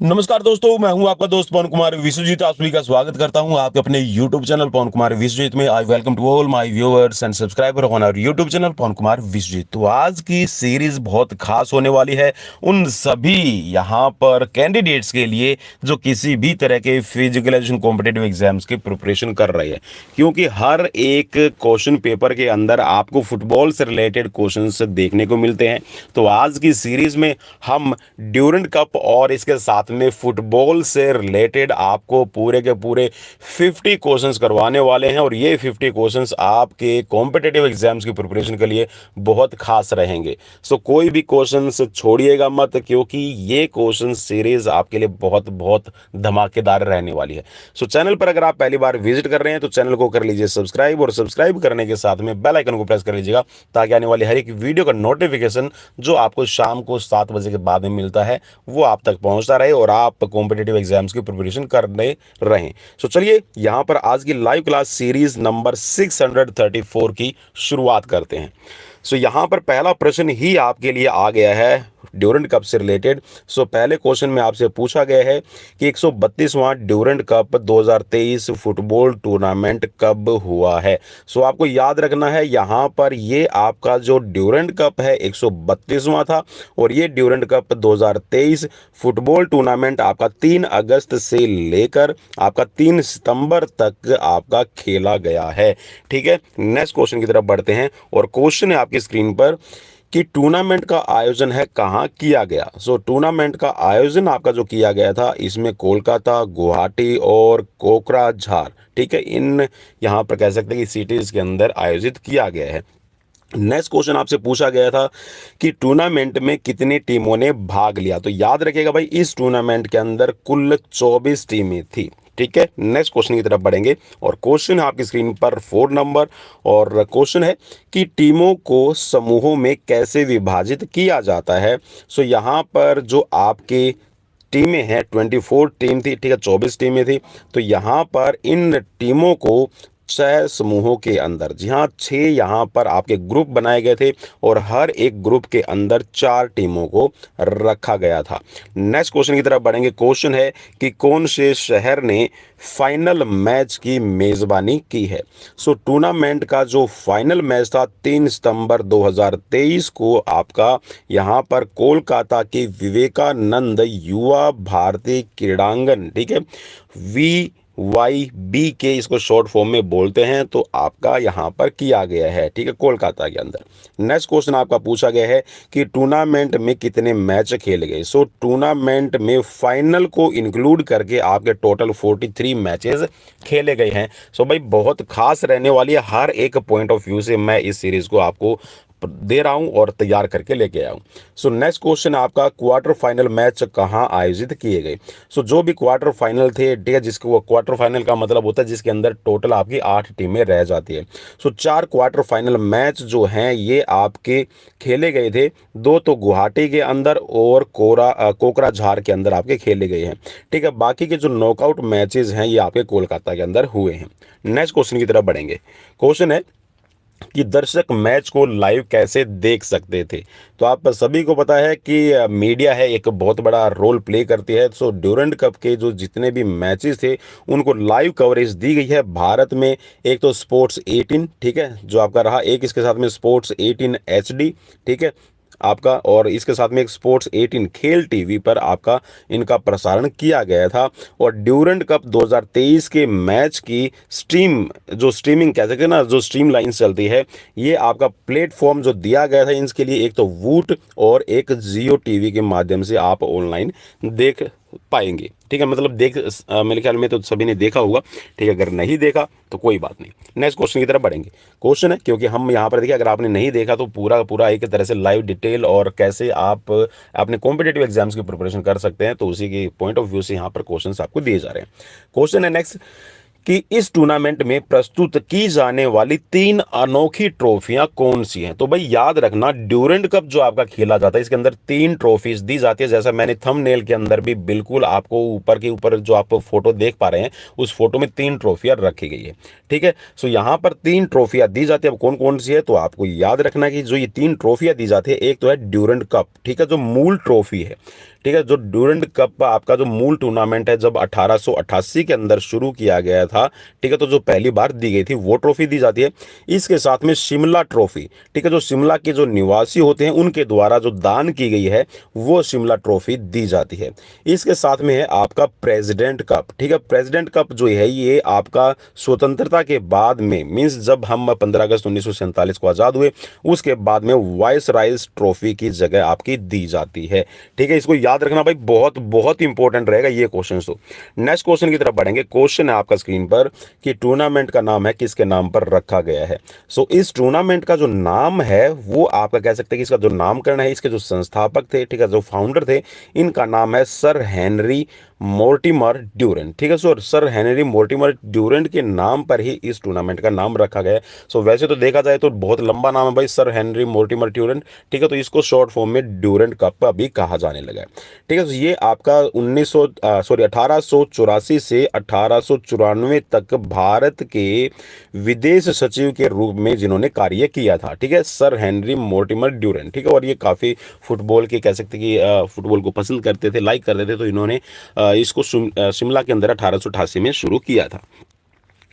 नमस्कार दोस्तों, मैं हूं आपका दोस्त पवन कुमार विश्वजीत। आप सभी का स्वागत करता हूं आपके अपने YouTube चैनल पवन कुमार विश्वजीत में। I welcome to all my viewers and subscriber on our YouTube channel Pawan Kumar Vishwajeet. तो आज की सीरीज बहुत खास होने वाली है उन सभी यहां पर कैंडिडेट्स के लिए जो किसी भी तरह के फिजिकल एजुकेशन कॉम्पिटेटिव एग्जाम्स की प्रिपरेशन कर रहे हैं, क्योंकि हर एक क्वेश्चन पेपर के अंदर आपको फुटबॉल से रिलेटेड क्वेश्चंस देखने को मिलते हैं। तो आज की सीरीज में हम ड्यूरेंट कप और इसके साथ में फुटबॉल से रिलेटेड आपको पूरे के पूरे 50 क्वेश्चंस करवाने वाले हैं, और ये 50 क्वेश्चंस आपके कॉम्पिटिटिव एग्जाम्स की प्रिपरेशन के लिए बहुत खास रहेंगे। सो कोई भी क्वेश्चंस छोड़िएगा मत, क्योंकि ये क्वेश्चन सीरीज आपके लिए बहुत बहुत धमाकेदार रहने वाली है। सो चैनल पर अगर आप पहली बार विजिट कर रहे हैं तो चैनल को कर लीजिए सब्सक्राइब, और सब्सक्राइब करने के साथ में बेल आइकन को प्रेस कर लीजिएगा, ताकि आने वाली हर एक वीडियो का नोटिफिकेशन जो आपको शाम को 7 बजे के बाद में मिलता है वो आप तक पहुंचता रहे और आप कॉम्पिटिटिव एग्जाम्स की प्रिपरेशन करने रहें। सो चलिए यहां पर आज की लाइव क्लास सीरीज नंबर 634 की शुरुआत करते हैं। सो यहां पर पहला प्रश्न ही आपके लिए आ गया है ड्यूरेंट कप से रिलेटेड। सो पहले क्वेश्चन में आपसे पूछा गया है कि 132वां ड्यूरेंट कप 2023 फुटबॉल टूर्नामेंट कब हुआ है। सो आपको याद रखना है यहां पर ये आपका जो ड्यूरेंट कप है 132वां था, और ये ड्यूरेंट कप 2023 फुटबॉल टूर्नामेंट आपका 3 अगस्त से लेकर आपका 3 सितंबर तक आपका खेला गया है। ठीक है, नेक्स्ट क्वेश्चन की तरफ बढ़ते हैं, और क्वेश्चन है आपकी स्क्रीन पर कि टूर्नामेंट का आयोजन है कहाँ किया गया। सो टूर्नामेंट का आयोजन आपका जो किया गया था इसमें कोलकाता, गुवाहाटी और कोकराझार, ठीक है, इन यहाँ पर कह सकते हैं कि सिटीज के अंदर आयोजित किया गया है। नेक्स्ट क्वेश्चन आपसे पूछा गया था कि टूर्नामेंट में कितनी टीमों ने भाग लिया। तो याद रखिएगा भाई, इस टूर्नामेंट के अंदर कुल 24 टीमें थी। ठीक है, नेक्स्ट क्वेश्चन की तरफ बढ़ेंगे, और क्वेश्चन है आपकी स्क्रीन पर 4 नंबर, और क्वेश्चन है कि टीमों को समूहों में कैसे विभाजित किया जाता है। सो यहाँ पर जो आपके टीमें हैं 24 टीम थी, ठीक है, 24 टीमें थी। तो यहाँ पर इन टीमों को 6 समूहों के अंदर, जी हाँ 6 यहाँ पर आपके ग्रुप बनाए गए थे, और हर एक ग्रुप के अंदर 4 टीमों को रखा गया था। नेक्स्ट क्वेश्चन की तरफ बढ़ेंगे। क्वेश्चन है कि कौन से शहर ने फाइनल मैच की मेजबानी की है। सो टूर्नामेंट का जो फाइनल मैच था 3 सितंबर 2023 को आपका यहाँ पर कोलकाता के विवेकानंद युवा भारती क्रीड़ांगन, ठीक है, VYB के इसको शॉर्ट फॉर्म में बोलते हैं, तो आपका यहाँ पर किया गया है, ठीक है, कोलकाता के अंदर। नेक्स्ट क्वेश्चन आपका पूछा गया है कि टूर्नामेंट में कितने मैच खेले गए। सो टूर्नामेंट में फाइनल को इंक्लूड करके आपके टोटल 43 मैचेस खेले गए हैं। सो भाई बहुत खास रहने वाली है, हर एक पॉइंट ऑफ व्यू से मैं इस सीरीज को आपको दे रहा हूं और तैयार करके लेके आया हूं। सो नेक्स्ट क्वेश्चन आपका क्वार्टर फाइनल मैच कहां आयोजित किए गए। सो जो भी क्वार्टर फाइनल थे, ठीक है, जिसको वो क्वार्टर फाइनल का मतलब होता है जिसके अंदर टोटल आपकी 8 टीमें रह जाती है। सो 4 क्वार्टर फाइनल मैच जो हैं ये आपके खेले गए थे, 2 तो गुवाहाटी के अंदर और कोकराझार के अंदर आपके खेले गए हैं। ठीक है, बाकी के जो नॉकआउट मैचेस हैं ये आपके कोलकाता के अंदर हुए हैं। नेक्स्ट क्वेश्चन की तरफ बढ़ेंगे। क्वेश्चन है कि दर्शक मैच को लाइव कैसे देख सकते थे। तो आप सभी को पता है कि मीडिया है एक बहुत बड़ा रोल प्ले करती है। सो ड्यूरेंट कप के जो जितने भी मैचेस थे उनको लाइव कवरेज दी गई है भारत में। एक तो स्पोर्ट्स 18, ठीक है, जो आपका रहा, एक इसके साथ में स्पोर्ट्स 18 HD, ठीक है आपका, और इसके साथ में एक स्पोर्ट्स 18 खेल टीवी पर आपका इनका प्रसारण किया गया था। और ड्यूरेंट कप 2023 के मैच की स्ट्रीमिंग कह सकते हैं ना, जो स्ट्रीम लाइन चलती है, ये आपका प्लेटफॉर्म जो दिया गया था इनके लिए, एक तो वूट और एक जियो टीवी के माध्यम से आप ऑनलाइन देख पाएंगे। ठीक है, मतलब मेरे ख्याल में तो सभी ने देखा होगा। ठीक है, अगर नहीं देखा तो कोई बात नहीं। नेक्स्ट क्वेश्चन की तरफ बढ़ेंगे। क्वेश्चन है, क्योंकि हम यहाँ पर देखिए, अगर आपने नहीं देखा तो पूरा पूरा एक तरह से लाइव डिटेल और कैसे आप अपने कॉम्पिटेटिव एग्जाम्स की प्रिपरेशन कर सकते हैं, तो उसी के पॉइंट ऑफ व्यू से यहाँ पर क्वेश्चन आपको दिए जा रहे हैं। क्वेश्चन है नेक्स्ट कि इस टूर्नामेंट में प्रस्तुत की जाने वाली 3 अनोखी ट्रॉफियां कौन सी हैं। तो भाई याद रखना, ड्यूरेंट कप जो आपका खेला जाता है इसके अंदर 3 ट्रॉफीज दी जाती है। जैसा मैंने थंबनेल के अंदर भी बिल्कुल आपको ऊपर के ऊपर जो आप फोटो देख पा रहे हैं उस फोटो में 3 ट्रॉफियां रखी गई है। ठीक है, सो यहाँ पर 3 ट्रॉफियां दी जाती है। अब कौन कौन सी है तो आपको याद रखना कि जो ये 3 ट्रॉफियां दी जाती है, एक तो है ड्यूरेंट कप, ठीक है, जो मूल ट्रॉफी है। ठीक है, जो ड्यूरेंट कप आपका जो मूल टूर्नामेंट है जब 1888 के अंदर शुरू किया गया था, ठीक है, तो जो पहली बार दी गई थी वो ट्रॉफी दी जाती है। इसके साथ में शिमला ट्रॉफी, ठीक है, जो शिमला के जो निवासी होते हैं उनके द्वारा जो दान की गई है वो शिमला ट्रॉफी दी जाती है। इसके साथ में है आपका प्रेसिडेंट कप। ठीक है, प्रेसिडेंट कप जो है ये आपका स्वतंत्रता के बाद में, मींस जब हम 15 अगस्त 1947 को आजाद हुए उसके बाद में वाइस राइस ट्रॉफी की जगह आपकी दी जाती है। ठीक है, इसको याद रखना भाई, बहुत बहुत इंपॉर्टेंट रहेगा ये क्वेश्चन। तो नेक्स्ट क्वेश्चन की तरफ बढ़ेंगे। क्वेश्चन है आपका स्क्रीन पर कि टूर्नामेंट का नाम है किसके नाम पर रखा गया है। सो इस टूर्नामेंट का जो नाम है वो आपका कह सकते हैं कि इसका जो नामकरण है, इसके जो संस्थापक थे, ठीक है, जो फाउंडर थे, इनका नाम है सर हेनरी मोर्टिमर ड्यूरेंट। ठीक है, so sir Henry Mortimer Durand के नाम पर ही इस टूर्नामेंट का नाम रखा गया है। सो वैसे तो देखा जाए तो बहुत लंबा नाम है भाई, सर हेनरी मोर्टिमर ड्यूरेंट। ठीक है, तो इसको शॉर्ट फॉर्म में ड्यूरेंट कप भी कहा जाने लगा है। ठीक है, तो ये आपका 1884 से 1894 तक भारत के विदेश सचिव के रूप में जिन्होंने कार्य किया था। ठीक है, सर हेनरी मोर्टिमर ड्यूरेंट। ठीक है, और ये काफ़ी फुटबॉल के कह सकते कि फुटबॉल को पसंद करते थे, लाइक करते थे, तो इन्होंने इसको शिमला के अंदर 1888 में शुरू किया था।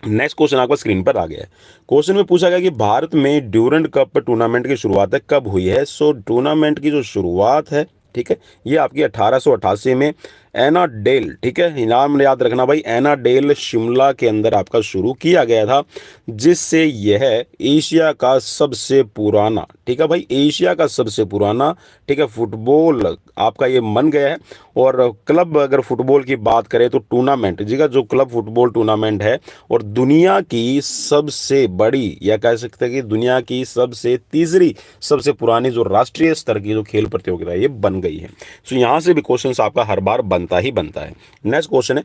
नेक्स्ट क्वेश्चन आपका स्क्रीन पर आ गया है। क्वेश्चन में पूछा गया कि भारत में ड्यूरेंट कप टूर्नामेंट की शुरुआत कब हुई है। सो टूर्नामेंट की जो शुरुआत है, ठीक है, ये आपकी 1888 में एना डेल, ठीक है, नाम याद रखना भाई, एना डेल शिमला के अंदर आपका शुरू किया गया था, जिससे यह एशिया का सबसे पुराना, ठीक है भाई, एशिया का सबसे पुराना, ठीक है, फुटबॉल आपका ये बन गया है। और क्लब अगर फुटबॉल की बात करें तो टूर्नामेंट जी का जो क्लब फुटबॉल टूर्नामेंट है, और दुनिया की सबसे बड़ी या कह सकते हैं कि दुनिया की सबसे तीसरी सबसे पुरानी जो राष्ट्रीय स्तर की जो खेल प्रतियोगिता है ये बन गई है। सो यहाँ से भी क्वेश्चन आपका हर बार बनता ही बनता है। नेक्स्ट क्वेश्चन है,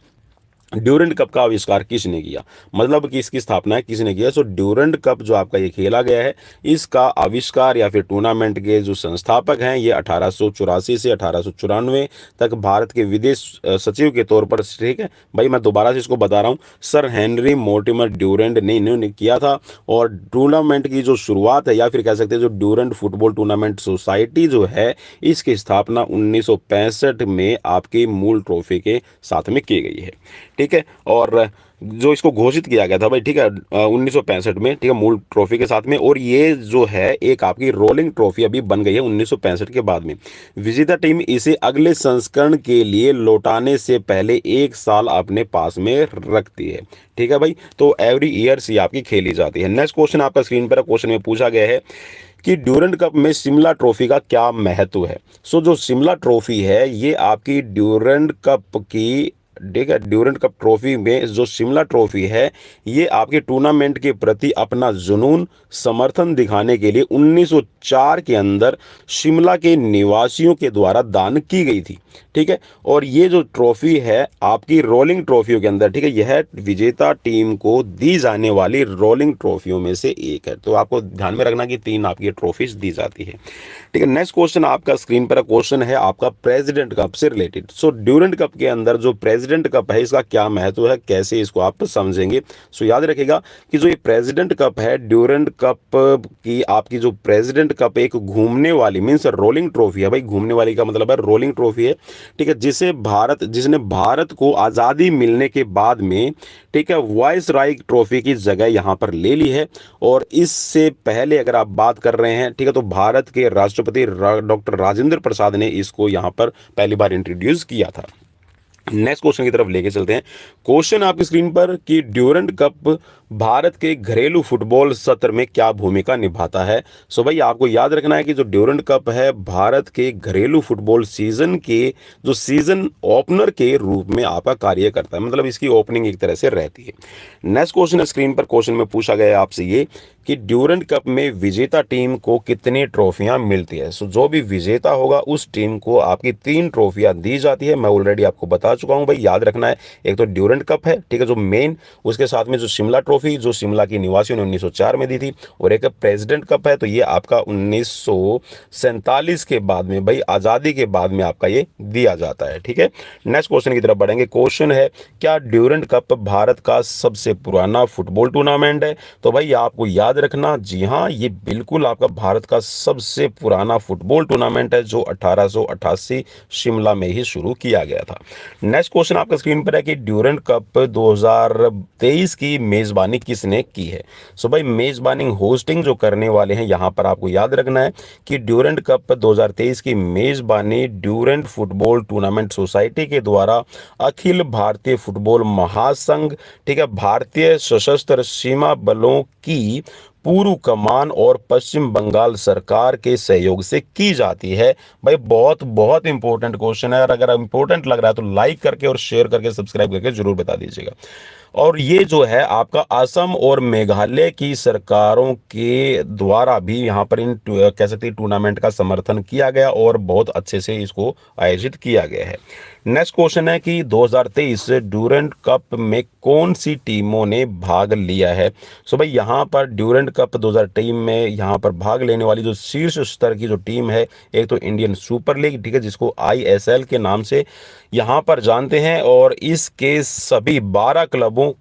ड्यूरेंट कप का आविष्कार किसने किया, मतलब कि इसकी स्थापना किसने किया। सो ड्यूरेंट कप जो आपका ये खेला गया है, इसका आविष्कार या फिर टूर्नामेंट के जो संस्थापक हैं ये 1884 से 1894 तक भारत के विदेश सचिव के तौर पर, ठीक है भाई, मैं दोबारा से इसको बता रहा हूँ, सर हेनरी मोर्टिमर ड्यूरेंट ने इन्होंने किया था। और टूर्नामेंट की जो शुरुआत है या फिर कह सकते हैं जो ड्यूरेंट फुटबॉल टूर्नामेंट सोसाइटी जो है, इसकी स्थापना 1965 में आपकी मूल ट्रॉफी के साथ में की गई है। ठीक है, और जो इसको घोषित किया गया था भाई, ठीक है, 1965 में, ठीक है, मूल ट्रॉफी के साथ में। और ये जो है एक आपकी रोलिंग ट्रॉफी अभी बन गई है 1965 के बाद में। विजेता टीम इसे अगले संस्करण के लिए लौटाने से पहले 1 साल अपने पास में रखती है। ठीक है भाई, तो एवरी ईयर से आपकी खेली जाती है। नेक्स्ट क्वेश्चन आपका स्क्रीन पर, क्वेश्चन में पूछा गया है कि ड्यूरेंट कप में शिमला ट्रॉफी का क्या महत्व है। सो जो शिमला ट्रॉफी है ये आपकी ड्यूरेंट कप की, ठीक है, ड्यूरेंट कप ट्रॉफी में जो शिमला ट्रॉफी है ये आपके टूर्नामेंट के प्रति अपना जुनून समर्थन दिखाने के लिए 1904 के अंदर शिमला के निवासियों के द्वारा दान की गई थी। ठीक है, और ये जो ट्रॉफी है आपकी रोलिंग ट्रॉफियों के अंदर, ठीक है, यह विजेता टीम को दी जाने वाली रोलिंग ट्रॉफियों में से एक है। तो आपको ध्यान में रखना कि 3 आपकी ट्रॉफीज दी जाती है। ठीक है, नेक्स्ट क्वेश्चन आपका स्क्रीन पर क्वेश्चन है आपका प्रेसिडेंट कप से रिलेटेड। सो ड्यूरेंट कप के अंदर जो प्रेसिडेंट कप है इसका क्या महत्व है, कैसे इसको आप समझेंगे। सो याद रखिएगा कि जो ये प्रेसिडेंट कप है, ड्यूरेंट कप की आपकी जो प्रेसिडेंट कप एक घूमने वाली, मीन्स रोलिंग ट्रॉफी है भाई, घूमने वाली का मतलब है रोलिंग ट्रॉफी है। ठीक है, जिसने भारत को आज़ादी मिलने के बाद में, ठीक है, वाइस राय ट्रॉफी की जगह यहाँ पर ले ली है। और इससे पहले अगर आप बात कर रहे हैं, ठीक है, तो भारत के राष्ट्रपति डॉक्टर राजेंद्र प्रसाद ने इसको यहाँ पर पहली बार इंट्रोड्यूस किया था। नेक्स्ट क्वेश्चन की तरफ लेके चलते हैं। क्वेश्चन आपकी स्क्रीन पर कि ड्यूरेंट कप भारत के घरेलू फुटबॉल सत्र में क्या भूमिका निभाता है। सो भाई आपको याद रखना है कि जो ड्यूरेंट कप है भारत के घरेलू फुटबॉल सीजन के जो सीजन ओपनर के रूप में आपका कार्य करता है, मतलब इसकी ओपनिंग एक तरह से रहती है। नेक्स्ट क्वेश्चन है स्क्रीन पर, क्वेश्चन में पूछा गया है आपसे ये कि ड्यूरेंट कप में विजेता टीम को कितनी ट्रॉफियां मिलती है। सो जो भी विजेता होगा उस टीम को आपकी 3 ट्रॉफियां दी जाती है। मैं ऑलरेडी आपको बता चुका हूं भाई, याद रखना है। एक तो ड्यूरेंट कप है, ठीक है, जो मेन, उसके साथ में जो शिमला ट्रॉफी जो शिमला की निवासियों ने 1904 में दी थी, और एक प्रेसिडेंट कप है, तो ये आपका 1947 के बाद में भाई, आज़ादी के बाद में आपका ये दिया जाता है। ठीक है, नेक्स्ट क्वेश्चन की तरफ बढ़ेंगे। क्वेश्चन है, क्या ड्यूरेंट कप भारत का सबसे पुराना फुटबॉल टूर्नामेंट है? तो भाई आपको याद रखना, जी हाँ, ये बिल्कुल आपका भारत का सबसे पुराना फुटबॉल टूर्नामेंट है, जो 1888 शिमला में ही शुरू किया गया था। नेक्स्ट क्वेश्चन आपका स्क्रीन पर है कि ड्यूरेंट कप 2023 की मेजबानी किसने की है? सो भाई मेजबानी, होस्टिंग जो करने वाले हैं, यहां पर आपको याद रखना है कि ड्यूरेंट कप 2023 की मेजबानी ड्यूरेंट फुटबॉल टूर्नामेंट सोसाइटी के द्वारा अखिल भारतीय फुटबॉल महासंघ, ठीक है, भारतीय सशस्त्र सीमा बलों की पूर्व कमान और पश्चिम बंगाल सरकार के सहयोग से की जाती है। भाई बहुत बहुत इंपॉर्टेंट क्वेश्चन है, और अगर इंपॉर्टेंट लग रहा है तो लाइक करके और शेयर करके सब्सक्राइब करके जरूर बता दीजिएगा। और ये जो है आपका असम और मेघालय की सरकारों के द्वारा भी यहाँ पर इन कह सकते हैं टूर्नामेंट का समर्थन किया गया, और बहुत अच्छे से इसको आयोजित किया गया है। नेक्स्ट क्वेश्चन है कि 2023 ड्यूरेंट कप में कौन सी टीमों ने भाग लिया है? सो भाई यहाँ पर ड्यूरेंट कप 2023 में यहाँ पर भाग लेने वाली जो शीर्ष स्तर की जो टीम है, एक तो इंडियन सुपर लीग, ठीक है, जिसको ISL के नाम से यहाँ पर जानते हैं, और इसके सभी 12 क्लबों,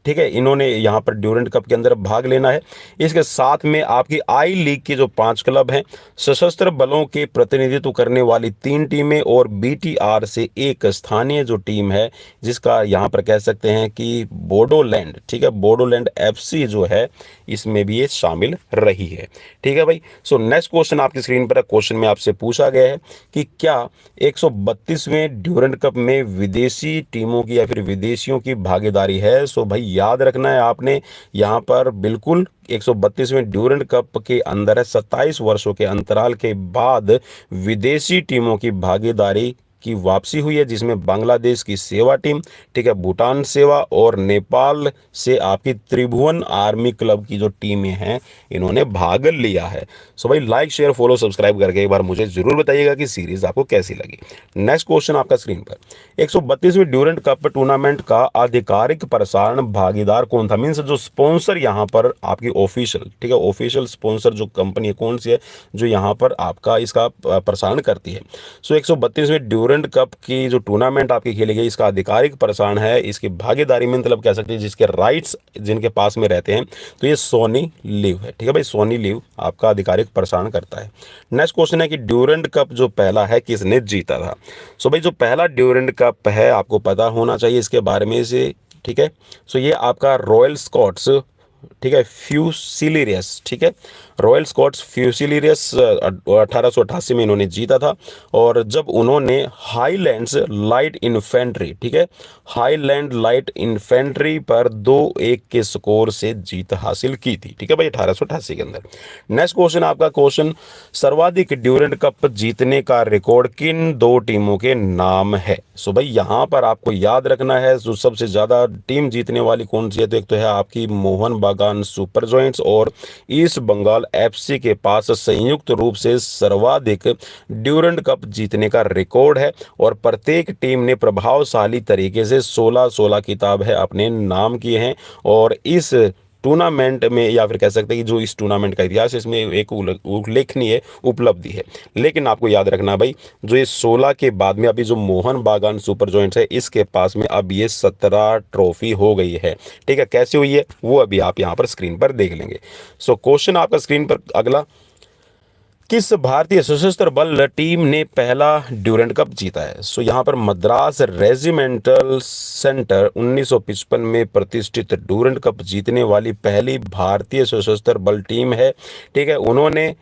ठीक है, इन्होंने यहाँ पर ड्यूरेंट कप के अंदर भाग लेना है। इसके साथ में आपकी आई लीग के जो 5 क्लब हैं, सशस्त्र बलों के प्रतिनिधित्व करने वाली 3 टीमें, और BTR से एक स्थानीय जो टीम है, जिसका यहाँ पर कह सकते हैं कि बोडोलैंड, ठीक है, बोडोलैंड FC जो है, इसमें भी ये शामिल रही है। ठीक है भाई। सो नेक्स्ट क्वेश्चन आपकी स्क्रीन पर है। क्वेश्चन में आपसे पूछा गया है कि क्या 132वें ड्यूरेंट कप में विदेशी टीमों की या फिर विदेशियों की भागीदारी है? सो भाई याद रखना है आपने, यहाँ पर बिल्कुल 132वें ड्यूरेंट कप के अंदर है 27 वर्षों के अंतराल के बाद विदेशी टीमों की भागीदारी की वापसी हुई है, जिसमें बांग्लादेश की सेवा टीम, ठीक है, भूटान सेवा और नेपाल से आपकी त्रिभुवन आर्मी क्लब की जो टीमें हैं, इन्होंने भाग लिया है। सो भाई लाइक शेयर फॉलो सब्सक्राइब करके एक बार मुझे जरूर बताइएगा कि सीरीज आपको कैसी लगी। नेक्स्ट क्वेश्चन आपका स्क्रीन पर, 132वें ड्यूरेंट कप टूर्नामेंट का आधिकारिक प्रसारण भागीदार कौन था? मीन्स जो स्पॉन्सर यहाँ पर आपकी ऑफिशियल, ठीक है, ऑफिशियल स्पॉन्सर जो कंपनी है कौन सी है जो यहाँ पर आपका इसका प्रसारण करती है? सो 132वें ड्यूरेंट कप की जो टूर्नामेंट आपकी खेली गई, इसका आधिकारिक प्रसारण है, इसकी भागीदारी में मतलब कह सकते हैं जिसके राइट्स जिनके पास में रहते हैं, तो ये सोनी लिव है। ठीक है भाई, सोनी लिव आपका आधिकारिक प्रसारण करता है। नेक्स्ट क्वेश्चन है कि ड्यूरेंट कप जो पहला है किसने जीता था? सो भाई जो पहला ड्यूरेंट कप है आपको पता होना चाहिए इसके बारे में से, ठीक है। सो ये आपका रॉयल स्कॉट्स, ठीक है, फ्यूसिलियर्स, ठीक है, रॉयल स्कॉट्स फ्यूसिलियर्स 1888 में इन्होंने जीता था, और जब उन्होंने हाईलैंड्स लाइट इन्फेंट्री, ठीक है, हाईलैंड लाइट इन्फेंट्री पर 2-1 के स्कोर से जीत हासिल की थी। ठीक है भाई, 1888 के अंदर। नेक्स्ट क्वेश्चन आपका क्वेश्चन, सर्वाधिक ड्यूरेंट कप जीतने का रिकॉर्ड किन 2 टीमों के नाम है? सो भाई यहाँ पर आपको याद रखना है जो सबसे ज्यादा टीम जीतने वाली कौन सी है, तो एक तो है आपकी मोहन बागान सुपर जॉइंट्स, और ईस्ट बंगाल FC के पास संयुक्त रूप से सर्वाधिक ड्यूरेंट कप जीतने का रिकॉर्ड है, और प्रत्येक टीम ने प्रभावशाली तरीके से 16-16 खिताब है अपने नाम किए हैं। और इस टूर्नामेंट में, या फिर कह सकते हैं कि जो इस टूर्नामेंट का इतिहास है, इसमें एक उल्लेखनीय उपलब्धि है। लेकिन आपको याद रखना भाई, जो ये 16 के बाद में अभी जो मोहन बागान सुपर जॉइंट्स है, इसके पास में अब ये 17 ट्रॉफी हो गई है। ठीक है, कैसे हुई है वो अभी आप यहाँ पर स्क्रीन पर देख लेंगे। सो क्वेश्चन आपका स्क्रीन पर अगला, किस भारतीय सशस्त्र बल टीम ने पहला ड्यूरेंट कप जीता है? सो यहाँ पर मद्रास रेजिमेंटल सेंटर 1955 में प्रतिष्ठित ड्यूरेंट कप जीतने वाली पहली भारतीय सशस्त्र बल टीम है। ठीक है, उन्होंने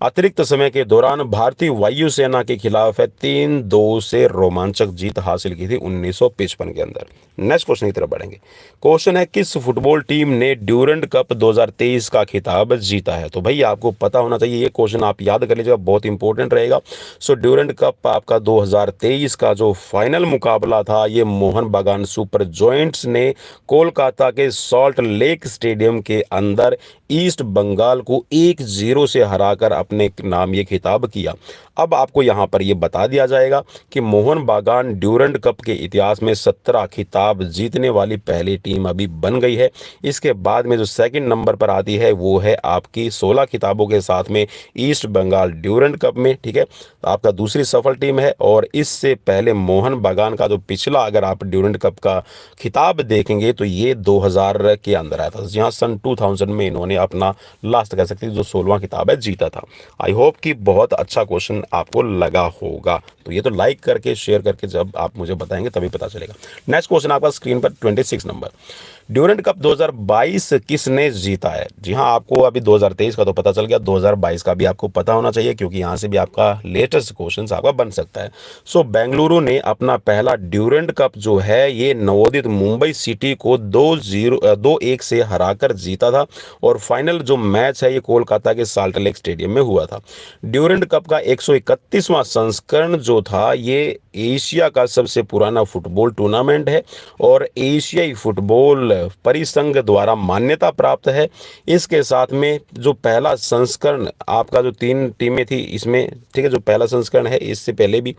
अतिरिक्त समय के दौरान भारतीय वायुसेना के खिलाफ है 3-2 से रोमांचक जीत हासिल की थी 1955 के अंदर। नेक्स्ट क्वेश्चन की तरफ बढ़ेंगे। क्वेश्चन है, किस फुटबॉल टीम ने ड्यूरेंट कप 2023 का खिताब जीता है? तो भाई आपको पता होना चाहिए, ये क्वेश्चन आप याद कर लीजिएगा, बहुत इंपॉर्टेंट रहेगा। सो ड्यूरेंट कप आपका 2023 का जो फाइनल मुकाबला था, ये मोहन बागान सुपर जॉइंट्स ने कोलकाता के सॉल्ट लेक स्टेडियम के अंदर ईस्ट बंगाल को 1-0 से हराकर अपने नाम ये खिताब किया। अब आपको यहाँ पर ये बता दिया जाएगा कि मोहन बागान ड्यूरंड कप के इतिहास में 17 खिताब जीतने वाली पहली टीम अभी बन गई है। इसके बाद में जो सेकंड नंबर पर आती है वो है आपकी 16 खिताबों के साथ में ईस्ट बंगाल ड्यूरंड कप में, ठीक है। तो आपका दूसरी सफल टीम है। और इससे पहले मोहन बागान का जो पिछला अगर आप ड्यूरंड कप का खिताब देखेंगे तो ये 2000 के अंदर आया था, जहाँ सन 2000 में इन्होंने अपना लास्ट कह सकते हैं जो 16वां खिताब है जीता था। आई होप कि बहुत अच्छा क्वेश्चन आपको लगा होगा। तो ये तो लाइक करके शेयर करके जब आप मुझे बताएंगे तभी पता चलेगा। नेक्स्ट क्वेश्चन आपका स्क्रीन पर 26 नंबर, ड्यूरंड कप 2022 किसने जीता है? जी हाँ, आपको अभी 2023 का तो पता चल गया, 2022 का भी आपको पता होना चाहिए क्योंकि यहाँ से भी आपका लेटेस्ट क्वेश्चन आपका बन सकता है। सो बेंगलुरु ने अपना पहला ड्यूरंड कप जो है ये नवोदित मुंबई सिटी को 2-1 से हराकर जीता था। और फाइनल जो मैच है ये कोलकाता के साल्ट लेक स्टेडियम में हुआ था। ड्यूरंड कप का 131वां संस्करण जो था ये एशिया का सबसे पुराना फुटबॉल टूर्नामेंट है और एशियाई फुटबॉल परिसंघ द्वारा मान्यता प्राप्त है। इसके साथ में जो पहला संस्करण आपका जो 3 टीमें थी इसमें, ठीक है, जो पहला संस्करण है इससे पहले भी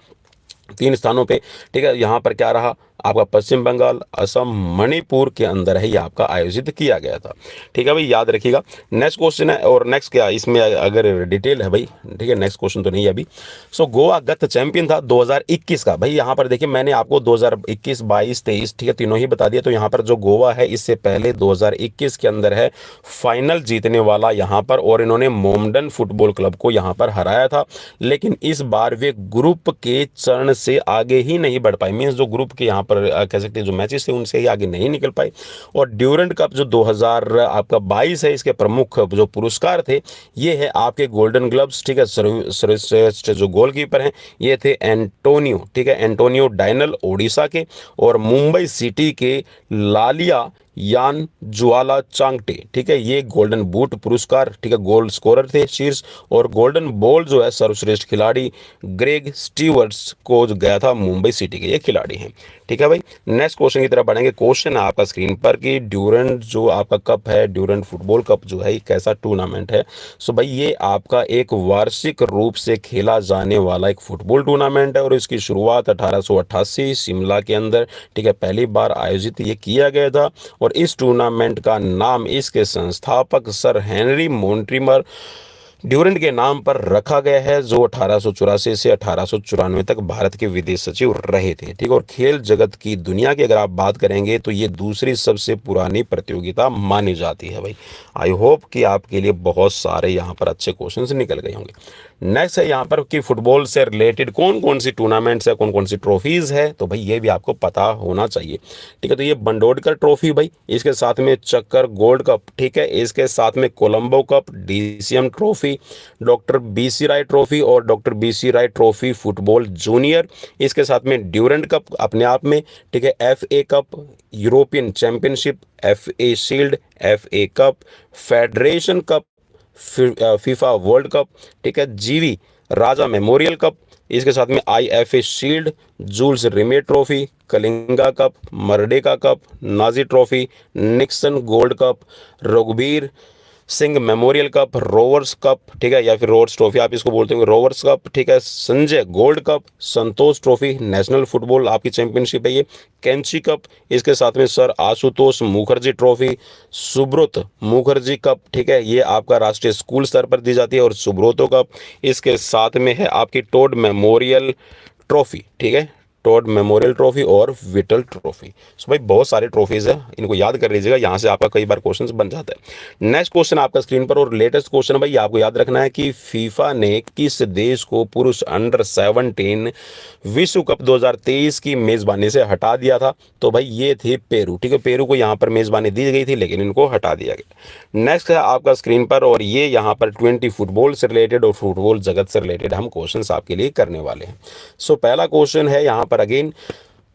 3 स्थानों पे, ठीक है, यहाँ पर क्या रहा आपका पश्चिम बंगाल, असम, मणिपुर के अंदर है ये आपका आयोजित किया गया था। ठीक है भाई, याद रखिएगा। नेक्स्ट क्वेश्चन है, और नेक्स्ट क्या इसमें अगर डिटेल है भाई, ठीक है, नेक्स्ट क्वेश्चन तो नहीं है अभी। सो गोवा गत चैंपियन था 2021 का। भाई यहाँ पर देखिए मैंने आपको 2021, 22, 23, ठीक है, तीनों ही बता दिया। तो यहाँ पर जो गोवा है इससे पहले 2021 के अंदर है फाइनल जीतने वाला यहाँ पर, और इन्होंने मोमडन फुटबॉल क्लब को यहाँ पर हराया था। लेकिन इस बार वे ग्रुप के चरण से आगे ही नहीं बढ़ पाए, मीन्स जो ग्रुप के यहाँ पर कह सकते हैं जो मैचेस थे उनसे ही आगे नहीं निकल पाए। और ड्यूरंड कप जो 2022 है इसके प्रमुख जो पुरस्कार थे ये है आपके गोल्डन ग्लव्स, ठीक है। सर्वश्रेष्ठ जो गोलकीपर हैं ये थे एंटोनियो, ठीक है, एंटोनियो डायनल ओडिशा के, और मुंबई सिटी के लालिया यान ज्वाला चांगटे, ठीक है, ये गोल्डन बूट पुरस्कार, ठीक है, गोल स्कोरर थे शीर्ष। और गोल्डन बॉल जो है सर्वश्रेष्ठ खिलाड़ी ग्रेग स्टीवर्ट्स को जो गया था मुंबई सिटी के ये खिलाड़ी हैं। ठीक है भाई, नेक्स्ट क्वेश्चन की तरफ बढ़ेंगे। क्वेश्चन है आपका स्क्रीन पर कि ड्यूरंड जो आपका कप है, ड्यूरंड फुटबॉल कप जो है ये कैसा टूर्नामेंट है? सो भाई ये आपका एक वार्षिक रूप से खेला जाने वाला एक फुटबॉल टूर्नामेंट है और इसकी शुरुआत 1888 शिमला के अंदर, ठीक है, पहली बार आयोजित ये किया गया था। और इस टूर्नामेंट का नाम इसके संस्थापक सर हेनरी मोंट्रीमर ड्यूरंड के नाम पर रखा गया है, जो 1884 से 1894 तक भारत के विदेश सचिव रहे थे। ठीक, और खेल जगत की दुनिया की अगर आप बात करेंगे तो ये दूसरी सबसे पुरानी प्रतियोगिता मानी जाती है भाई। आई होप कि आपके लिए बहुत सारे यहाँ पर अच्छे क्वेश्चंस निकल गए होंगे। नेक्स्ट है यहाँ पर कि फुटबॉल से रिलेटेड कौन कौन सी टूर्नामेंट्स है, कौन कौन सी ट्रॉफीज है, तो भाई ये भी आपको पता होना चाहिए। ठीक है, तो ये बंडोडकर ट्रॉफी भाई, इसके साथ में चक्कर गोल्ड कप, ठीक है, इसके साथ में Colombo cup, DCM trophy, doctor BC Roy trophy और doctor BC Roy trophy football junior, इसके साथ में ड्यूरंड कप अपने आप में, ठीक है, FA cup, European championship, FA shield, FA cup, federation cup, FIFA world cup, ठीक है, जीवी राजा मेमोरियल कप, इसके साथ में IFA shield, Jules Rimet trophy, Kalinga cup, Merdeka cup, Nagjee trophy, Nixon gold cup, Raghubir Singh memorial cup, Rovers cup, ठीक है, या फिर rovers trophy आप इसको बोलते होंगे, रोवर्स कप, ठीक है, Sanjay gold cup, Santosh trophy national football आपकी चैंपियनशिप है ये, कैंची कप, इसके साथ में sir Ashutosh Mukherjee trophy, Subroto Mukherjee cup, ठीक है, ये आपका राष्ट्रीय स्कूल स्तर पर दी जाती है, और सुब्रोतो कप, इसके साथ में है आपकी टोड मेमोरियल ट्रॉफी, ठीक है, टॉड मेमोरियल ट्रॉफी और विटल ट्रॉफी। सो भाई बहुत सारे ट्रॉफीज है, इनको याद कर लीजिएगा, यहाँ से आपका कई बार क्वेश्चंस बन जाता है। नेक्स्ट क्वेश्चन आपका स्क्रीन पर, और लेटेस्ट क्वेश्चन है भाई, आपको याद रखना है कि फीफा ने किस देश को पुरुष अंडर 17 विश्व कप 2023 की मेजबानी से हटा दिया था? तो भाई ये थे पेरू, ठीक है, पेरू को यहाँ पर मेजबानी दी गई थी लेकिन इनको हटा दिया गया। नेक्स्ट है आपका स्क्रीन पर, और ये यहाँ पर 20 फुटबॉल से रिलेटेड और फुटबॉल जगत से रिलेटेड हम क्वेश्चन आपके लिए करने वाले हैं। सो पहला क्वेश्चन है यहाँ पर अगेन,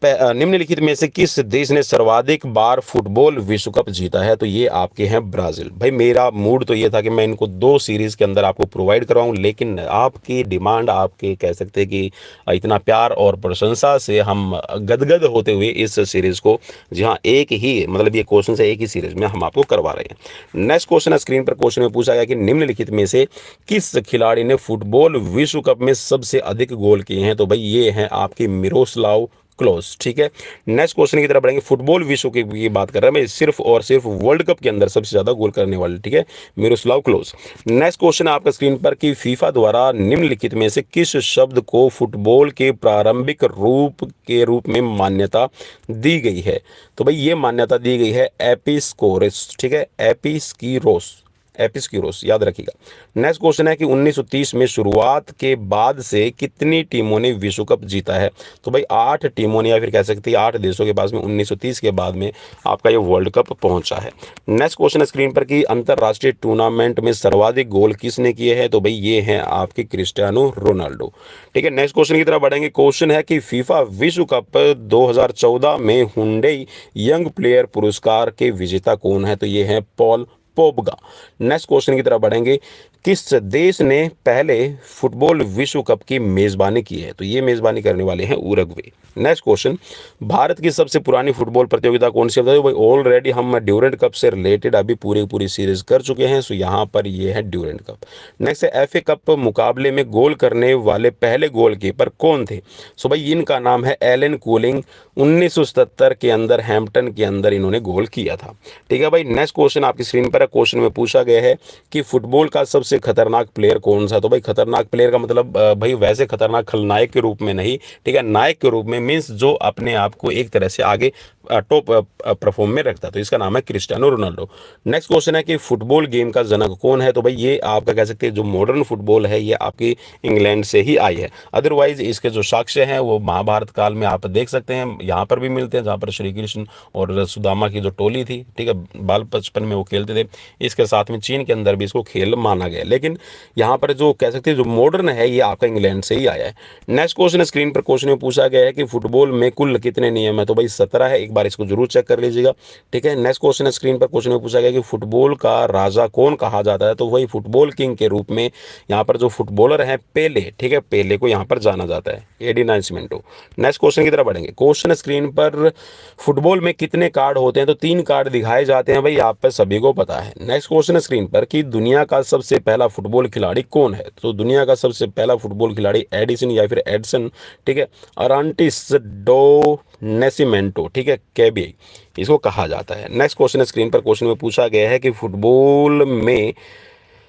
निम्नलिखित में से किस देश ने सर्वाधिक बार फुटबॉल विश्व कप जीता है? तो ये आपके हैं ब्राजील। भाई मेरा मूड तो ये था कि मैं इनको 2 सीरीज के अंदर आपको प्रोवाइड करवाऊं, लेकिन आपकी डिमांड, आपके कह सकते हैं कि इतना प्यार और प्रशंसा से हम गदगद होते हुए इस सीरीज को, जी हाँ, एक ही मतलब ये क्वेश्चन है एक ही सीरीज में हम आपको करवा रहे हैं। नेक्स्ट क्वेश्चन है स्क्रीन पर। क्वेश्चन में पूछा गया कि निम्नलिखित में से किस खिलाड़ी ने फुटबॉल विश्व कप में सबसे अधिक गोल किए हैं? तो भाई ये हैं आपके मिरोस्लाव क्लोज। ठीक है, नेक्स्ट क्वेश्चन की तरफ बढ़ेंगे। फुटबॉल विश्व की बात कर रहे हैं, मैं सिर्फ और सिर्फ वर्ल्ड कप के अंदर सबसे ज्यादा गोल करने वाले, ठीक है, मिरोस्लाव क्लोज। नेक्स्ट क्वेश्चन है आपका स्क्रीन पर कि फीफा द्वारा निम्नलिखित में से किस शब्द को फुटबॉल के प्रारंभिक रूप में मान्यता दी गई है? तो भाई ये मान्यता दी गई है एपिस्कोरस, ठीक है, एपिस्कीरोस, एपिस्क्यूरोस, याद रखिएगा। नेक्स्ट क्वेश्चन है कि 1930 में शुरुआत के बाद से कितनी टीमों ने विश्व कप जीता है? तो भाई 8 टीमों ने, या फिर कह सकते हैं 8 देशों के पास में 1930 के बाद में आपका ये वर्ल्ड कप पहुंचा है। नेक्स्ट क्वेश्चन है स्क्रीन पर कि अंतरराष्ट्रीय टूर्नामेंट में सर्वाधिक गोल किसने किए हैं? तो भाई ये हैं आपके क्रिस्टियानो रोनाल्डो। ठीक है, नेक्स्ट क्वेश्चन की तरफ बढ़ेंगे। क्वेश्चन है कि फीफा विश्व कप 2014 में हुंडई यंग प्लेयर पुरस्कार के विजेता कौन है? तो ये है पॉल पोगबा। नेक्स्ट क्वेश्चन की तरफ बढ़ेंगे। किस देश ने पहले फुटबॉल विश्व कप की मेजबानी की है? तो ये मेजबानी करने वाले हैं उरुग्वे। नेक्स्ट क्वेश्चन, भारत की सबसे पुरानी फुटबॉल प्रतियोगिता कौन सी है? भाई ऑलरेडी हम ड्यूरेंट कप से रिलेटेड अभी पूरी सीरीज कर चुके हैं, सो यहाँ पर ये है ड्यूरेंट कप। नेक्स्ट है एफए कप मुकाबले में गोल करने वाले पहले गोलकीपर कौन थे? सो भाई इनका नाम है एलन कूलिंग। 1977 के अंदर हैम्पटन के अंदर इन्होंने गोल किया था। ठीक है भाई, नेक्स्ट क्वेश्चन आपकी स्क्रीन पर है। क्वेश्चन में पूछा गया है कि फुटबॉल का सबसे खतरनाक प्लेयर कौन सा? तो भाई खतरनाक प्लेयर का मतलब भाई वैसे खतरनाक खलनायक के रूप में नहीं, ठीक है, नायक के रूप में, मीन्स जो अपने आप को एक तरह से आगे टॉप परफॉर्म में रखता, तो इसका नाम है क्रिस्टियानो रोनाल्डो। नेक्स्ट क्वेश्चन है कि फुटबॉल गेम का जनक कौन है? तो भाई ये आपका कह सकते हैं जो मॉडर्न फुटबॉल है ये आपकी इंग्लैंड से ही आई है। अदरवाइज इसके जो साक्ष्य हैं वो महाभारत काल में आप देख सकते हैं, यहाँ पर भी मिलते हैं, जहाँ पर श्री कृष्ण और सुदामा की जो टोली थी, ठीक है, बाल बचपन में वो खेलते थे। इसके साथ में चीन के अंदर भी इसको खेल माना गया, लेकिन यहाँ पर जो कह सकते हैं जो मॉडर्न है ये आपका इंग्लैंड से ही आया है। नेक्स्ट क्वेश्चन स्क्रीन पर क्वेश्चन में पूछा गया है कि फुटबॉल में कुल कितने नियम है? तो भाई 17 है, एक बार इसको जरूर चेक कर लीजिएगा। ठीक है, नेक्स्ट क्वेश्चन स्क्रीन पर क्वेश्चन में पूछा गया कि फुटबॉल का राजा कौन कहा जाता है? तो वही फुटबॉल किंग के रूप में यहाँ पर जो फुटबॉलर है पेले, ठीक है, पेले को यहाँ पर जाना जाता है, एडी नाइस्मिंटो। नेक्स्ट क्वेश्चन की तरफ बढ़ेंगे। क्वेश्चन स्क्रीन पर फुटबॉल में कितने कार्ड होते हैं? तो 3 कार्ड दिखाए जाते हैं, भाई आप पे सभी को पता है। नेक्स्ट क्वेश्चन स्क्रीन पर कि दुनिया का सबसे पहला फुटबॉल खिलाड़ी कौन है? तो दुनिया का सबसे पहला फुटबॉल खिलाड़ी एडिसन या फिर एडसन, ठीक है, अरांटिस डो नेसिमेंटो, ठीक है, केबी इसको कहा जाता है। नेक्स्ट क्वेश्चन स्क्रीन पर क्वेश्चन में पूछा गया है कि फुटबॉल में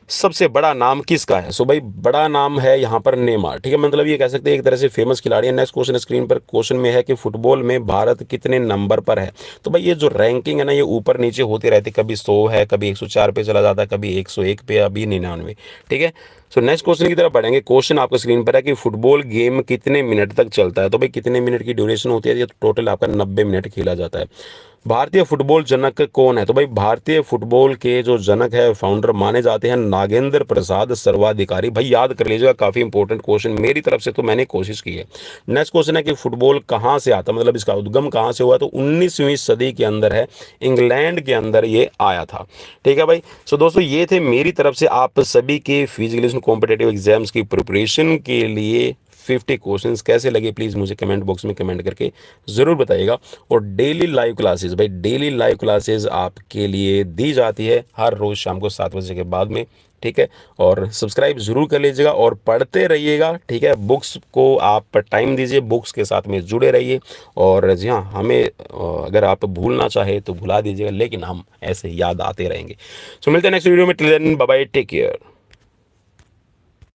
सबसे बड़ा नाम किसका है? सो भाई बड़ा नाम है यहाँ पर नेमार, ठीक है, मतलब ये कह सकते हैं एक तरह से फेमस खिलाड़ी है। नेक्स्ट क्वेश्चन स्क्रीन पर क्वेश्चन में है कि फुटबॉल में भारत कितने नंबर पर है? तो भाई ये जो रैंकिंग है ना ये ऊपर नीचे होती रहती, कभी 100 है, कभी 104 पे चला जाता है, कभी 101 पे, अभी 99, ठीक है। सो नेक्स्ट क्वेश्चन की तरफ बढ़ेंगे। क्वेश्चन आपका स्क्रीन पर है कि फुटबॉल गेम कितने मिनट तक चलता है? तो भाई कितने मिनट की ड्यूरेशन होती है? ये टोटल आपका 90 मिनट खेला जाता है। भारतीय फुटबॉल जनक कौन है? तो भाई भारतीय फुटबॉल के जो जनक है, फाउंडर माने जाते हैं नागेंद्र प्रसाद सर्वाधिकारी। भाई याद कर लीजिएगा, काफी इंपॉर्टेंट क्वेश्चन मेरी तरफ से तो मैंने कोशिश की है। नेक्स्ट क्वेश्चन है कि फुटबॉल कहाँ से आता, मतलब इसका उद्गम कहाँ से हुआ? तो 19वीं सदी के अंदर है, इंग्लैंड के अंदर ये आया था। ठीक है भाई, सो दोस्तों ये थे मेरी तरफ से आप सभी के फिजिकल कॉम्पिटेटिव एग्जाम्स की प्रिपरेशन के लिए 50 क्वेश्चंस। कैसे लगे प्लीज़ मुझे कमेंट बॉक्स में कमेंट करके ज़रूर बताइएगा। और डेली लाइव क्लासेस, भाई डेली लाइव क्लासेस आपके लिए दी जाती है हर रोज़ शाम को 7 बजे के बाद में, ठीक है। और सब्सक्राइब ज़रूर कर लीजिएगा और पढ़ते रहिएगा, ठीक है। बुक्स को आप टाइम दीजिए, बुक्स के साथ में जुड़े रहिए। और जी हाँ, हमें अगर आप भूलना चाहे तो भुला दीजिएगा, लेकिन हम ऐसे याद आते रहेंगे। सो मिलते हैं नेक्स्ट वीडियो में। Till then bye bye, take care.